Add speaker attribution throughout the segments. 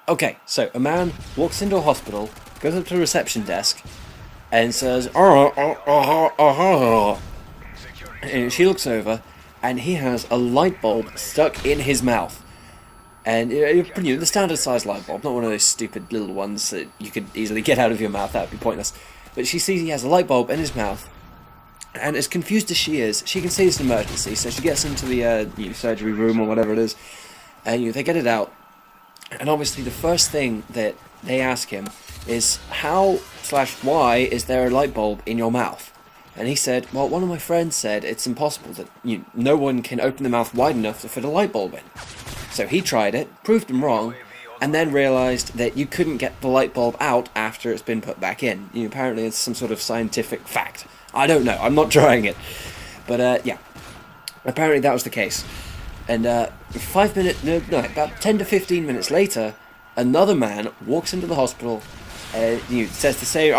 Speaker 1: Okay, so a man walks into a hospital, goes up to the reception desk, and says, and she looks over, and he has a light bulb stuck in his mouth. And the standard size light bulb, not one of those stupid little ones that you could easily get out of your mouth, that would be pointless. But she sees he has a light bulb in his mouth, and as confused as she is, she can see it's an emergency, so she gets into the surgery room or whatever it is, and they get it out. And obviously the first thing that they ask him is, how/why is there a light bulb in your mouth? And he said, well, one of my friends said it's impossible, that no one can open the mouth wide enough to fit a light bulb in. So he tried it, proved him wrong, and then realised that you couldn't get the light bulb out after it's been put back in. Apparently it's some sort of scientific fact. I don't know, I'm not trying it. But yeah, apparently that was the case. And about 10 to 15 minutes later, another man walks into the hospital, says the same,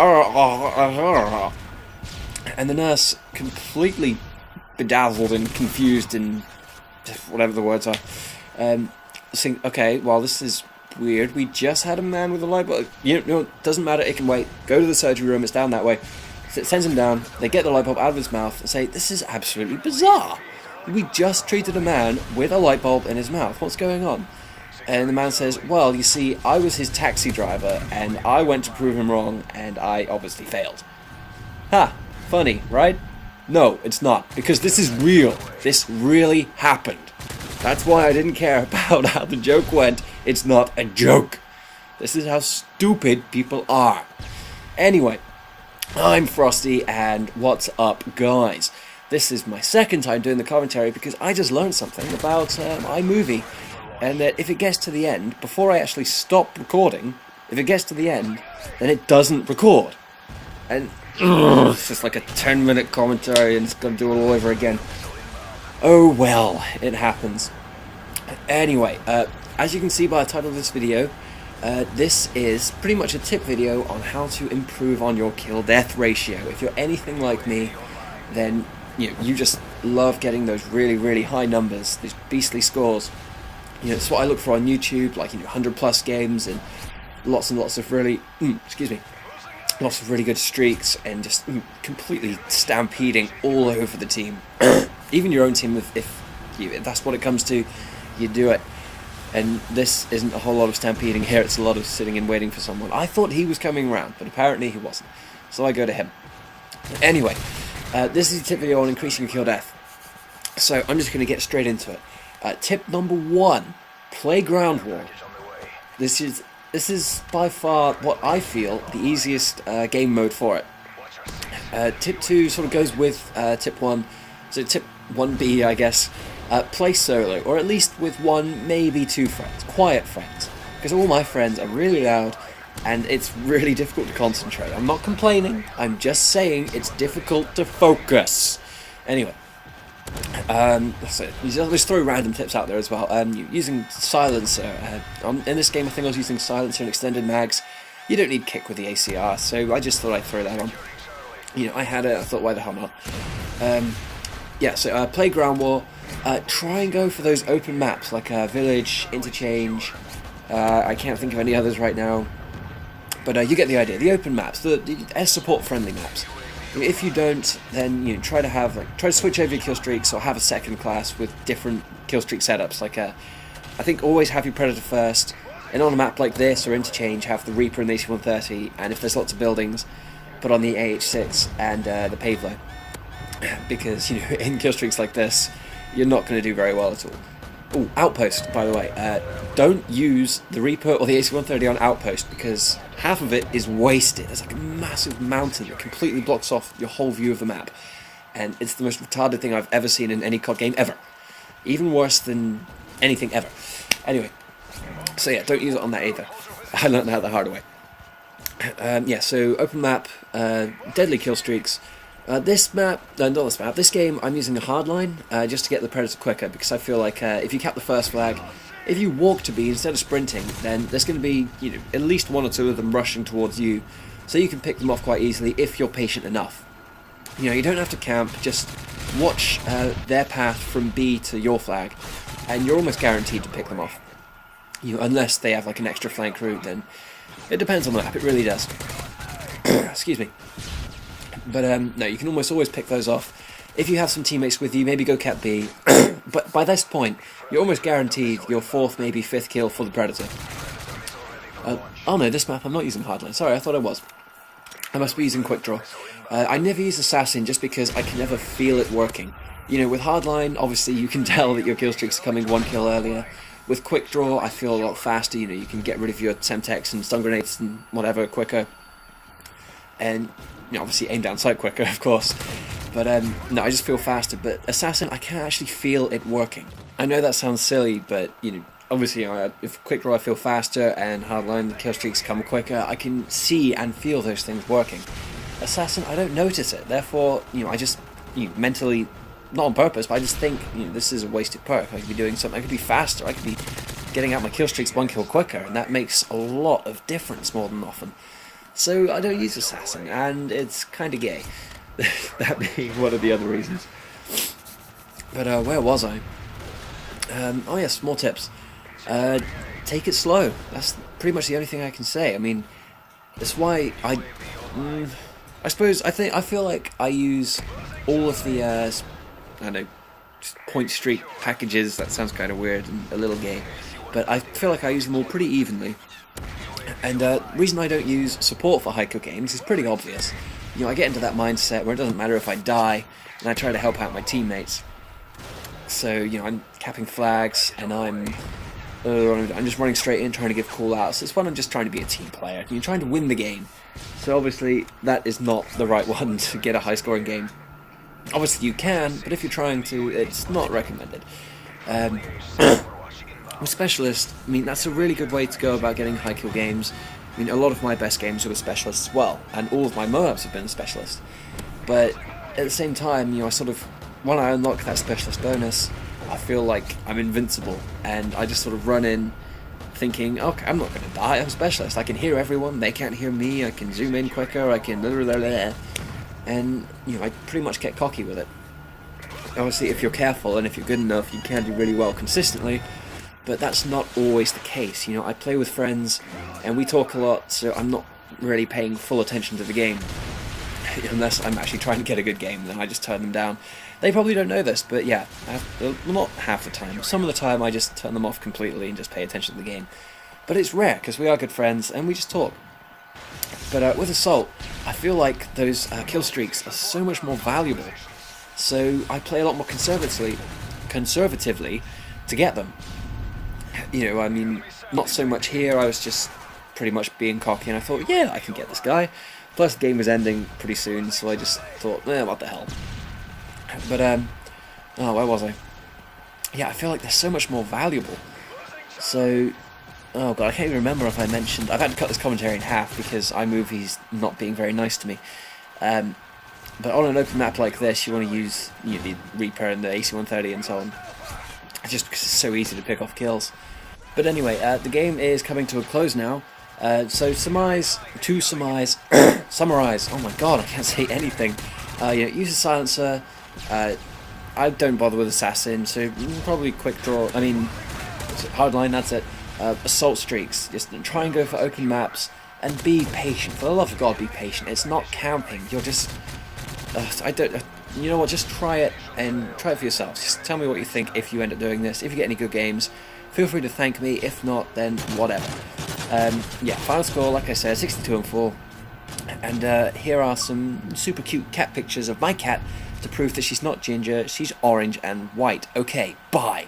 Speaker 1: and the nurse, completely bedazzled and confused and whatever the words are, saying, okay, well, this is weird, we just had a man with a light bulb, it doesn't matter, it can wait, go to the surgery room, it's down that way. So it sends him down, they get the light bulb out of his mouth and say, this is absolutely bizarre. We just treated a man with a light bulb in his mouth. What's going on? And the man says, well, you see, I was his taxi driver, and I went to prove him wrong, and I obviously failed. Ha! Funny, right? No, it's not, because this is real. This really happened. That's why I didn't care about how the joke went. It's not a joke. This is how stupid people are. Anyway, I'm Frosty, and what's up, guys? This is my second time doing the commentary because I just learned something about iMovie, and that if it gets to the end, before I actually stop recording, if it gets to the end, then it doesn't record. And it's just like a 10-minute commentary and it's got to do it all over again. Oh well, it happens. Anyway, as you can see by the title of this video, this is pretty much a tip video on how to improve on your kill-death ratio. If you're anything like me, then you just love getting those really, really high numbers, these beastly scores. It's what I look for on YouTube, like 100 plus games and lots of really, lots of really good streaks, and just completely stampeding all over the team. Even your own team, if that's what it comes to, you do it. And this isn't a whole lot of stampeding here, it's a lot of sitting and waiting for someone. I thought he was coming around, but apparently he wasn't. So I go to him. Anyway, this is a tip video on increasing your kill death. So I'm just going to get straight into it. Tip number 1, play ground war. This is by far what I feel the easiest game mode for it. Tip 2 sort of goes with tip 1. So tip 1B, I guess, play solo, or at least with 1, maybe 2 friends, quiet friends. Because all my friends are really loud, and it's really difficult to concentrate. I'm not complaining, I'm just saying it's difficult to focus. Anyway, so let's throw random tips out there as well. Using silencer. In this game I think I was using silencer and extended mags. You don't need kick with the ACR, so I just thought I'd throw that on. I had it, I thought why the hell not. Yeah, so play ground war. Try and go for those open maps like Village, Interchange. I can't think of any others right now. But you get the idea. The open maps, the S support friendly maps. If you don't, then try to switch over your kill streaks, or have a second class with different kill streak setups. Like I think always have your Predator first, and on a map like this or Interchange, have the Reaper and the AC-130. And if there's lots of buildings, put on the AH6 and the Pavlo, because in kill streaks like this, you're not going to do very well at all. Oh, Outpost, by the way. Don't use the Reaper or the AC-130 on Outpost, because half of it is wasted. There's like a massive mountain that completely blocks off your whole view of the map. And it's the most retarded thing I've ever seen in any COD game ever. Even worse than anything ever. Anyway, so yeah, don't use it on that either. I learned that the hard way. Yeah, so open map, deadly kill streaks. This game, I'm using a hardline just to get the Predator quicker, because I feel like if you cap the first flag, if you walk to B instead of sprinting, then there's going to be at least 1 or 2 of them rushing towards you, so you can pick them off quite easily if you're patient enough. You don't have to camp, just watch their path from B to your flag, and you're almost guaranteed to pick them off. unless they have like an extra flank route, then it depends on the map. It really does. Excuse me. But no, you can almost always pick those off. If you have some teammates with you, maybe go Cat B. But by this point, you're almost guaranteed your 4th, maybe 5th kill for the Predator. Oh no, this map I'm not using Hardline. Sorry, I thought I was. I must be using Quick Draw. I never use Assassin just because I can never feel it working. With Hardline, obviously you can tell that your kill streaks are coming 1 kill earlier. With Quick Draw, I feel a lot faster. You can get rid of your Semtex and stun grenades and whatever quicker. And obviously aim down sight quicker, of course. But no, I just feel faster. But Assassin, I can't actually feel it working. I know that sounds silly, but obviously, if Quick Draw I feel faster, and Hardline the kill streaks come quicker, I can see and feel those things working. Assassin, I don't notice it. Therefore, I just mentally, not on purpose, but I just think this is a wasted perk. I could be doing something. I could be faster. I could be getting out my kill streaks 1 kill quicker, and that makes a lot of difference more than often. So I don't use Assassin, and it's kind of gay. That being one of the other reasons. But where was I? Oh yes, more tips. Take it slow. That's pretty much the only thing I can say. I mean, that's why I feel like I use all of the I don't know, just point streak packages. That sounds kind of weird and a little gay, but I feel like I use them all pretty evenly. And the reason I don't use support for high-kill games is pretty obvious. I get into that mindset where it doesn't matter if I die, and I try to help out my teammates. So, I'm capping flags, and I'm just running straight in, trying to give call-outs. It's when I'm just trying to be a team player. You're trying to win the game. So obviously, that is not the right one to get a high-scoring game. Obviously you can, but if you're trying to, it's not recommended. With Specialist, that's a really good way to go about getting high-kill games. A lot of my best games are with Specialists as well, and all of my Moabs have been Specialists. But at the same time, I sort of, when I unlock that Specialist bonus, I feel like I'm invincible, and I just sort of run in thinking, okay, I'm not going to die, I'm a Specialist, I can hear everyone, they can't hear me, I can zoom in quicker, I can blah, blah, blah, blah. And, I pretty much get cocky with it. Obviously, if you're careful and if you're good enough, you can do really well consistently, but that's not always the case. I play with friends, and we talk a lot, so I'm not really paying full attention to the game. Unless I'm actually trying to get a good game, then I just turn them down. They probably don't know this, but yeah, not half the time. Some of the time I just turn them off completely and just pay attention to the game. But it's rare, because we are good friends, and we just talk. But with Assault, I feel like those kill streaks are so much more valuable. So I play a lot more conservatively to get them. Not so much here, I was just pretty much being cocky, and I thought, yeah, I can get this guy. Plus, the game was ending pretty soon, so I just thought, what the hell. But, where was I? Yeah, I feel like they're so much more valuable. So, oh god, I can't even remember if I mentioned... I've had to cut this commentary in half because iMovie's not being very nice to me. But on an open map like this, you want to use the Reaper and the AC-130 and so on. Just because it's so easy to pick off kills. But anyway, the game is coming to a close now. So summarize, oh my god, I can't say anything. Use a silencer. I don't bother with Assassin, so probably Quick Draw, Hardline, that's it. Assault streaks, just try and go for open maps, and be patient. For the love of God, be patient. It's not camping, you're just... you know what, just try it, and try it for yourselves. Just tell me what you think if you end up doing this. If you get any good games, feel free to thank me. If not, then whatever. Final score, like I said, 62-4. And here are some super cute cat pictures of my cat to prove that she's not ginger, she's orange and white. Okay, bye.